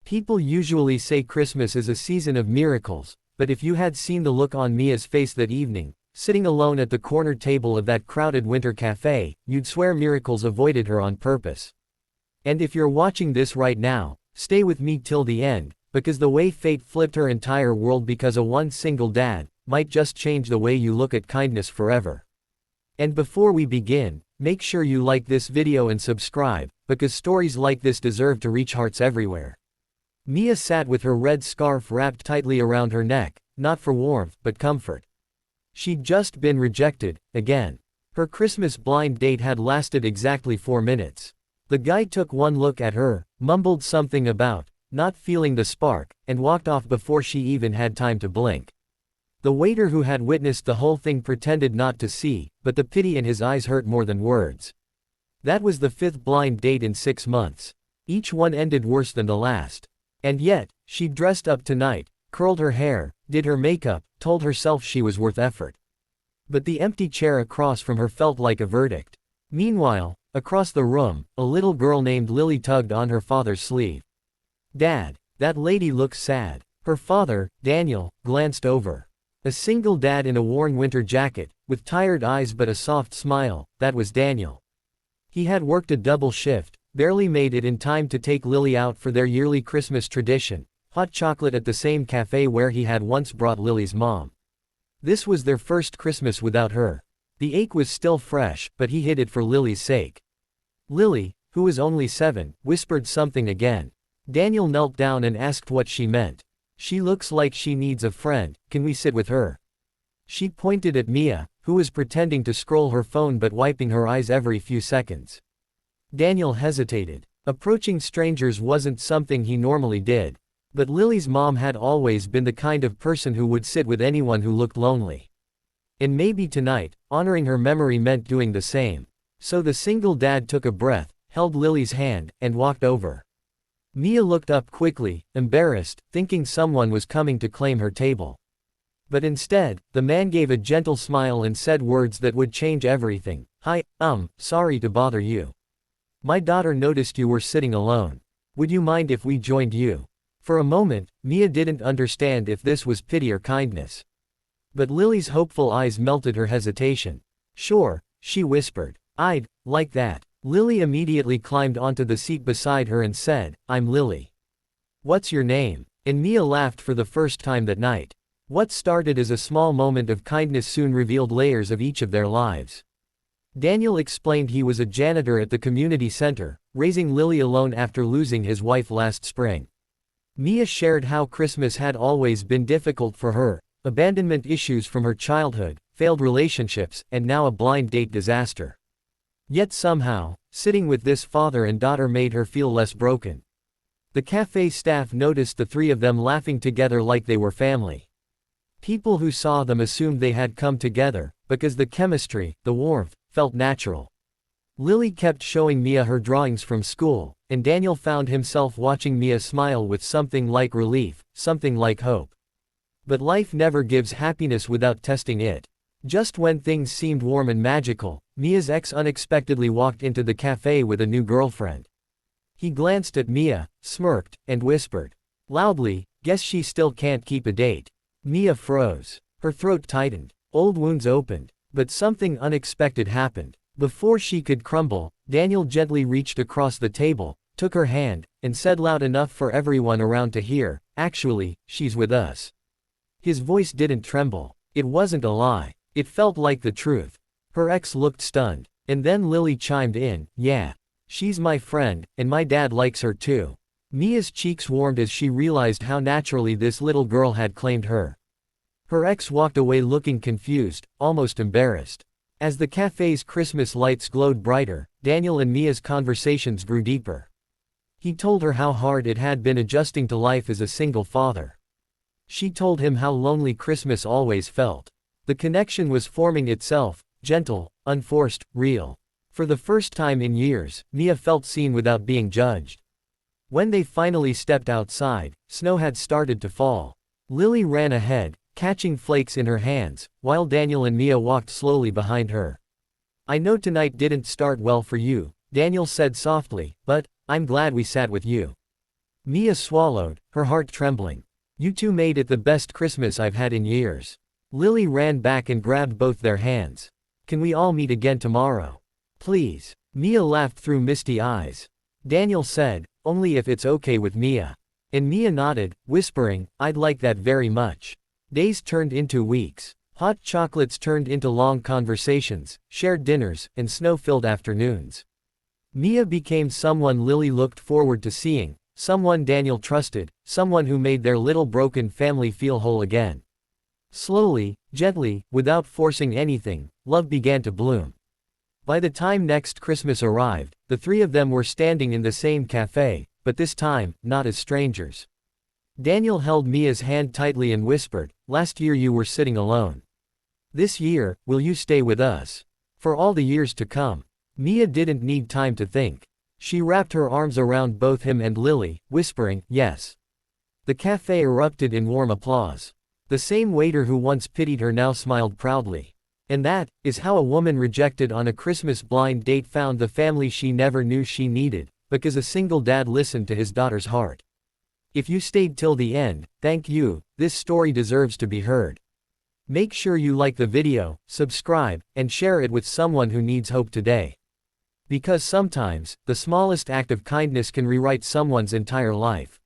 People usually say Christmas is a season of miracles, but if you had seen the look on Mia's face that evening, sitting alone at the corner table of that crowded winter cafe, you'd swear miracles avoided her on purpose. And if you're watching this right now, stay with me till the end, because the way fate flipped her entire world because of one single dad, might just change the way you look at kindness forever. And before we begin, make sure you like this video and subscribe, because stories like this deserve to reach hearts everywhere. Mia sat with her red scarf wrapped tightly around her neck, not for warmth, but comfort. She'd just been rejected, again. Her Christmas blind date had lasted exactly 4 minutes. The guy took one look at her, mumbled something about not feeling the spark, and walked off before she even had time to blink. The waiter who had witnessed the whole thing pretended not to see, but the pity in his eyes hurt more than words. That was the 5th blind date in 6 months. Each one ended worse than the last. And yet, she dressed up tonight, curled her hair, did her makeup, told herself she was worth effort. But the empty chair across from her felt like a verdict. Meanwhile, across the room, a little girl named Lily tugged on her father's sleeve. "Dad, that lady looks sad." Her father, Daniel, glanced over. A single dad in a worn winter jacket, with tired eyes but a soft smile, that was Daniel. He had worked a double shift, barely made it in time to take Lily out for their yearly Christmas tradition, hot chocolate at the same cafe where he had once brought Lily's mom. This was their first Christmas without her. The ache was still fresh, but he hid it for Lily's sake. Lily, who was only 7, whispered something again. Daniel knelt down and asked what she meant. "She looks like she needs a friend, can we sit with her?" She pointed at Mia, who was pretending to scroll her phone but wiping her eyes every few seconds. Daniel hesitated. Approaching strangers wasn't something he normally did. But Lily's mom had always been the kind of person who would sit with anyone who looked lonely. And maybe tonight, honoring her memory meant doing the same. So the single dad took a breath, held Lily's hand, and walked over. Mia looked up quickly, embarrassed, thinking someone was coming to claim her table. But instead, the man gave a gentle smile and said words that would change everything. "Hi, sorry to bother you. My daughter noticed you were sitting alone. Would you mind if we joined you?" For a moment, Mia didn't understand if this was pity or kindness. But Lily's hopeful eyes melted her hesitation. "Sure," she whispered. "I'd like that." Lily immediately climbed onto the seat beside her and said, "I'm Lily. What's your name?" And Mia laughed for the first time that night. What started as a small moment of kindness soon revealed layers of each of their lives. Daniel explained he was a janitor at the community center, raising Lily alone after losing his wife last spring. Mia shared how Christmas had always been difficult for her, abandonment issues from her childhood, failed relationships, and now a blind date disaster. Yet somehow, sitting with this father and daughter made her feel less broken. The cafe staff noticed the three of them laughing together like they were family. People who saw them assumed they had come together, because the chemistry, the warmth, felt natural. Lily kept showing Mia her drawings from school, and Daniel found himself watching Mia smile with something like relief, something like hope. But life never gives happiness without testing it. Just when things seemed warm and magical, Mia's ex unexpectedly walked into the cafe with a new girlfriend. He glanced at Mia, smirked, and whispered loudly, "Guess she still can't keep a date." Mia froze. Her throat tightened. Old wounds opened. But something unexpected happened. Before she could crumble, Daniel gently reached across the table, took her hand, and said loud enough for everyone around to hear, "Actually, she's with us." His voice didn't tremble. It wasn't a lie. It felt like the truth. Her ex looked stunned. And then Lily chimed in, "Yeah. She's my friend, and my dad likes her too." Mia's cheeks warmed as she realized how naturally this little girl had claimed her. Her ex walked away looking confused, almost embarrassed. As the cafe's Christmas lights glowed brighter, Daniel and Mia's conversations grew deeper. He told her how hard it had been adjusting to life as a single father. She told him how lonely Christmas always felt. The connection was forming itself, gentle, unforced, real. For the first time in years, Mia felt seen without being judged. When they finally stepped outside, snow had started to fall. Lily ran ahead, catching flakes in her hands, while Daniel and Mia walked slowly behind her. "I know tonight didn't start well for you," Daniel said softly, "but I'm glad we sat with you." Mia swallowed, her heart trembling. You two made it the best Christmas I've had in years. Lily ran back and grabbed both their hands. Can we all meet again tomorrow? Please. Mia laughed through misty eyes. Daniel said, only if it's okay with Mia. And Mia nodded, whispering, I'd like that very much. Days turned into weeks. Hot chocolates turned into long conversations, shared dinners, and snow-filled afternoons. Mia became someone Lily looked forward to seeing, someone Daniel trusted, someone who made their little broken family feel whole again. Slowly, gently, without forcing anything, love began to bloom. By the time next Christmas arrived, the three of them were standing in the same cafe, but this time, not as strangers. Daniel held Mia's hand tightly and whispered, last year you were sitting alone. This year, will you stay with us? For all the years to come. Mia didn't need time to think. She wrapped her arms around both him and Lily, whispering, yes. The cafe erupted in warm applause. The same waiter who once pitied her now smiled proudly. And that is how a woman rejected on a Christmas blind date found the family she never knew she needed, because a single dad listened to his daughter's heart. If you stayed till the end, thank you, this story deserves to be heard. Make sure you like the video, subscribe, and share it with someone who needs hope today. Because sometimes, the smallest act of kindness can rewrite someone's entire life.